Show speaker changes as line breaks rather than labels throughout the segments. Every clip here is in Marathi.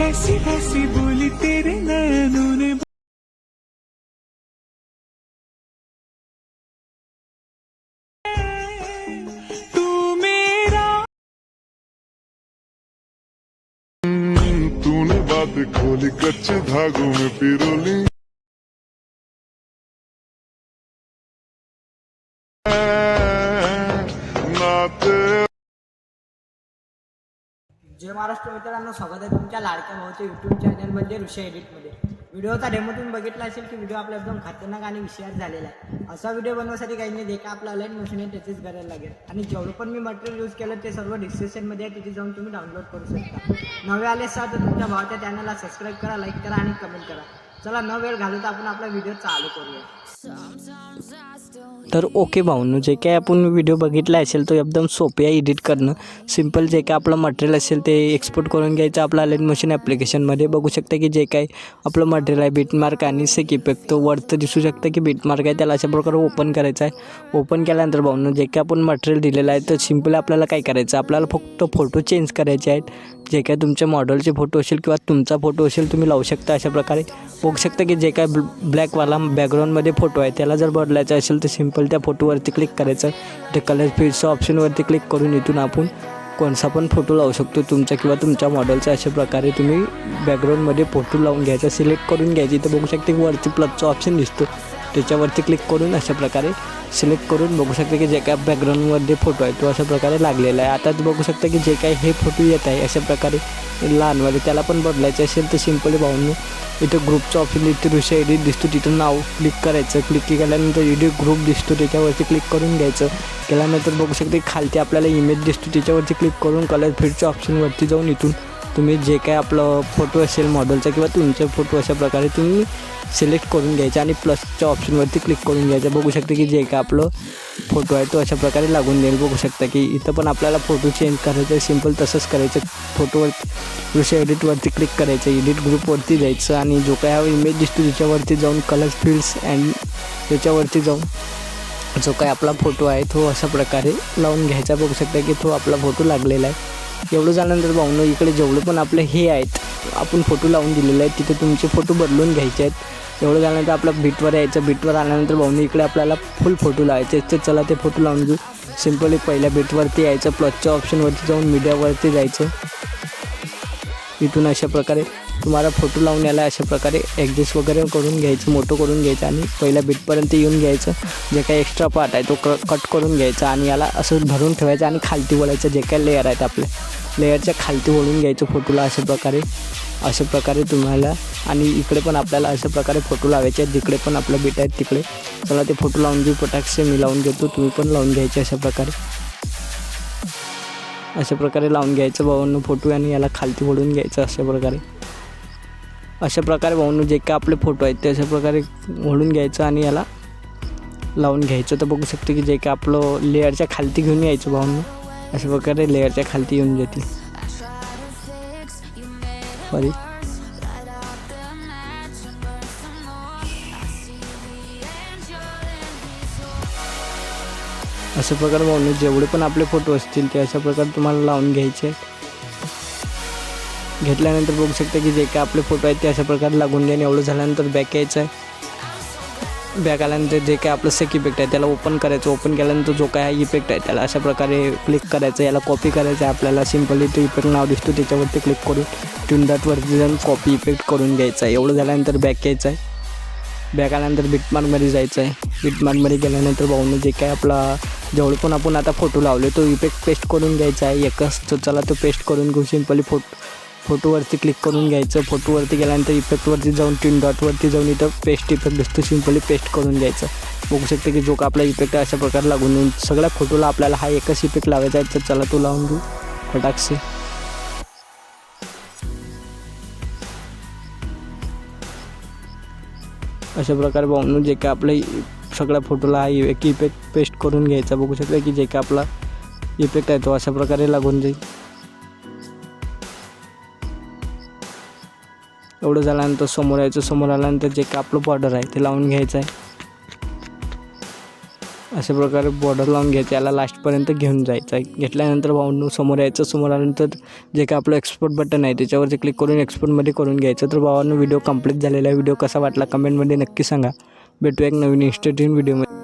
ऐसी ऐसी बोली तेरे नैनों ने तू मेरा
तूने बात खोली कच्चे धागों में पिरोली नाते
जय महाराष्ट्र मित्रांनो, स्वागत आहे तुमच्या लाडक्या भाऊच्या यूट्यूब चॅनलमध्ये ऋषा एडिटमध्ये. व्हिडिओचा डेमो तुम्ही बघितला असेल की व्हिडिओ आपला एकदम खतरनाक आणि विषयात झालेला आहे. असा व्हिडिओ बनवण्यासाठी काही नाही, जे काय आपला ऑनलाईन मशीन आहे त्याचीच करायला लागेल. आणि जेवढं पण मी मटेरियल यूज केलं ते सर्व डिस्क्रिप्शनमध्ये आहे, तिथे जाऊन तुम्ही डाउनलोड करू शकता. नवे आले असाल तर तुमच्या भावाच्या चॅनलला सबस्क्राईब करा, लाईक करा आणि कमेंट करा. चला न वेळ घालवता आपण आपला व्हिडिओ चालू करूया.
तर ओके भाऊंनो, जे काय आपण व्हिडिओ बघितला असेल तो एकदम सोपे आहे एडिट करणं. सिंपल जे काय आपलं मटेरियल असेल ते एक्सपोर्ट करून घ्यायचं आपलं ऑनलाईन मशीन ॲप्लिकेशनमध्ये. बघू शकता की जे काय आपलं मटेरियल आहे बीटमार्क आणि सेक इफेक्ट, तो वरतं दिसू शकतं की बीटमार्क आहे, त्याला अशा प्रकारे ओपन करायचं आहे. ओपन केल्यानंतर भाऊंनो जे काय आपण मटेरियल दिलेलं आहे तर सिंपल आपल्याला काय करायचं, आपल्याला फक्त फोटो चेंज करायचे आहेत. जे काय तुमच्या मॉडेलचे फोटो असेल किंवा तुमचा फोटो असेल तुम्ही लावू शकता अशा प्रकारे. बघू शकता की जे काय ब्लॅकवाला बॅकग्राऊंडमध्ये फोटो आहे त्याला जर बदलायचं असेल तर सिंपल त्या फोटोवरती क्लिक करायचं. ते कलर फिल्डच्या ऑप्शनवरती क्लिक करून इथून आपण कोणता पण फोटो लावू शकतो तुमचा किंवा तुमच्या मॉडेलचा. अशा प्रकारे तुम्ही बॅकग्राऊंडमध्ये फोटो लावून घ्यायचा, सिलेक्ट करून घ्यायची. तर बघू शकता की वरती प्लसचा ऑप्शन दिसतो, त्याच्यावरती क्लिक करून अशा प्रकारे सिलेक्ट करून बघू शकता की जे काय बॅकग्राऊंडमध्ये फोटो आहे तो अशा प्रकारे लागलेला आहे. आता बघू शकता की जे काय हे फोटो येत आहे अशा प्रकारे लहानवाले त्याला पण बदलायचे असेल तर सिंपली भाऊंनो इथं ग्रुपचं ऑप्शन इथे ऋषा एडिट दिसतो, तिथं नाव क्लिक करायचं. क्लिक केल्यानंतर एडिट ग्रुप दिसतो त्याच्यावरती क्लिक करून घ्यायचं. केल्यानंतर बघू शकता खालती आपल्याला इमेज दिसतो, त्याच्यावरती क्लिक करून कलर फिडच्या ऑप्शनवरती जाऊन इथून तुम्ही जे काय आपलं फोटो असेल मॉडेलचा किंवा तुमचे फोटो अशा प्रकारे तुम्ही सिलेक्ट करून घ्यायचं आणि प्लसच्या ऑप्शनवरती क्लिक करून घ्यायचं. बघू शकता की जे काय आपलं फोटो आहे तो अशा प्रकारे लागून जाईल. बघू शकता की इथं पण आपल्याला फोटो चेंज करायचं आहे, सिंपल तसंच करायचं. फोटोवर ऋषा एडिटवरती क्लिक करायचं, एडिट ग्रुपवरती जायचं आणि जो काय हा इमेज दिसतो त्याच्यावरती जाऊन कलर फिल्ड्स अँड त्याच्यावरती जाऊन जो काय आपला फोटो आहे तो अशा प्रकारे लावून घ्यायचा. बघू शकता की तो आपला फोटो लागलेला आहे. एवढं झाल्यानंतर भाऊंनो इकडे जेवढे पण आपले हे आहेत आपण फोटो लावून दिलेले आहेत तिथे तुमचे फोटो बदलून घ्यायचे आहेत. एवढं झाल्यानंतर आपला बीटवर यायचं. बीटवर आल्यानंतर भाऊंनो इकडे आपल्याला फुल फोटो लावायचे. तर चला ते फोटो लावून घेऊ. सिंपली पहिल्या बीटवरती यायचं, प्लसच्या ऑप्शनवरती जाऊन मीडियावरती जायचं. इथून अशा प्रकारे तुम्हाला फोटो लावून यायला अशा प्रकारे ॲडजस्ट वगैरे करून घ्यायचं, मोठं करून घ्यायचं आणि पहिल्या बीटपर्यंत येऊन घ्यायचं. जे काही एक्स्ट्रा पार्ट आहे तो कट करून घ्यायचा आणि याला असं धरून ठेवायचं आणि खालती वळायचं. जे काही लेअर आहेत आपले लेअरच्या खालती वळून घ्यायचं फोटोला अशा प्रकारे तुम्हाला. आणि इकडे पण आपल्याला अशा प्रकारे फोटो लावायचे आहेत, जिकडे पण आपलं बीट आहेत तिकडे. चला ते फोटो लावून घेऊ पटाक्षे. मी लावून घेतो, तुम्ही पण लावून घ्यायचे अशा प्रकारे लावून घ्यायचं भाऊंनो फोटो आणि याला खालती वळून घ्यायचं अशा प्रकारे भाऊंनो जे काय आपले फोटो आहेत ते अशा प्रकारे वळून घ्यायचं आणि याला लावून घ्यायचं. तर बघू शकतो की जे काय आपलं लेअरच्या खालती घेऊन यायचं भाऊंनो अशा प्रकारे लेअरच्या खालती येऊन जातील. सॉरी अशा प्रकारे भाऊंनो जेवढे पण आपले फोटो असतील ते अशा प्रकारे तुम्हाला लावून घ्यायचे. घेतल्यानंतर बघू शकता की जे काय आपले फोटो आहेत ते अशा प्रकारे लागून जाईल. एवढं झाल्यानंतर बॅक यायचं आहे. बॅक आल्यानंतर जे काय आपलं सेक इफेक्ट आहे त्याला ओपन करायचं. ओपन केल्यानंतर जो काय इफेक्ट आहे त्याला अशा प्रकारे क्लिक करायचं. याला कॉपी करायचं आहे आपल्याला. सिंपली तो इफेक्ट नाव दिसतो त्याच्यावरती क्लिक करून ट्यून डॉटवरती जाऊन कॉपी इफेक्ट करून घ्यायचा आहे. एवढं झाल्यानंतर बॅक यायचं आहे. बॅक आल्यानंतर बीटमार्कमध्ये जायचं आहे. बीटमार्कमध्ये गेल्यानंतर भाऊंनो जे काय आपला जेवढं पण आपण आता फोटो लावले तो इफेक्ट पेस्ट करून घ्यायचा आहे एकच. तो चला तो पेस्ट करून घेऊ. सिंपली फोटोवरती क्लिक करून घ्यायचं. फोटोवरती गेल्यानंतर इफेक्टवरती जाऊन ट्यून डॉटवरती जाऊन इथं पेस्ट इफेक्ट दिसतो, सिंपली पेस्ट करून घ्यायचं. बघू शकते की जो का आपला इफेक्ट अशा प्रकारे लागून येऊन सगळ्या फोटोला आपल्याला हा एकच इफेक्ट लावायचा आहे. तर चला तो लावून घेऊ फटाकसे. अशा प्रकारे भाऊंनो जे काय आपल्या सगळ्या फोटोला हा एक इफेक्ट पेस्ट करून घ्यायचा. बघू शकता की जे काय आपला इफेक्ट आहे तो अशा प्रकारे लागून जाईल. एवढं झाल्यानंतर समोर यायचं. समोर आल्यानंतर जे काय आपलं बॉर्डर आहे ते लावून घ्यायचं आहे. अशा प्रकारे बॉर्डर लावून घ्यायचं, याला लास्टपर्यंत घेऊन जायचं आहे. घेतल्यानंतर भावांनो समोर यायचं. समोर आल्यानंतर जे काय आपलं एक्सपोर्ट बटन आहे त्याच्यावरती क्लिक करून एक्सपोर्टमध्ये करून घ्यायचं. तर भावांनो व्हिडिओ कंप्लीट झालेला आहे. व्हिडिओ कसा वाटला कमेंटमध्ये नक्की सांगा. भेटूया एक नवीन इंस्टंट व्हिडिओमध्ये.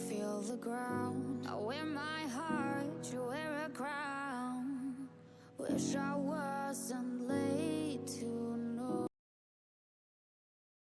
Feel the ground. I wear my heart, you wear a crown. Wish I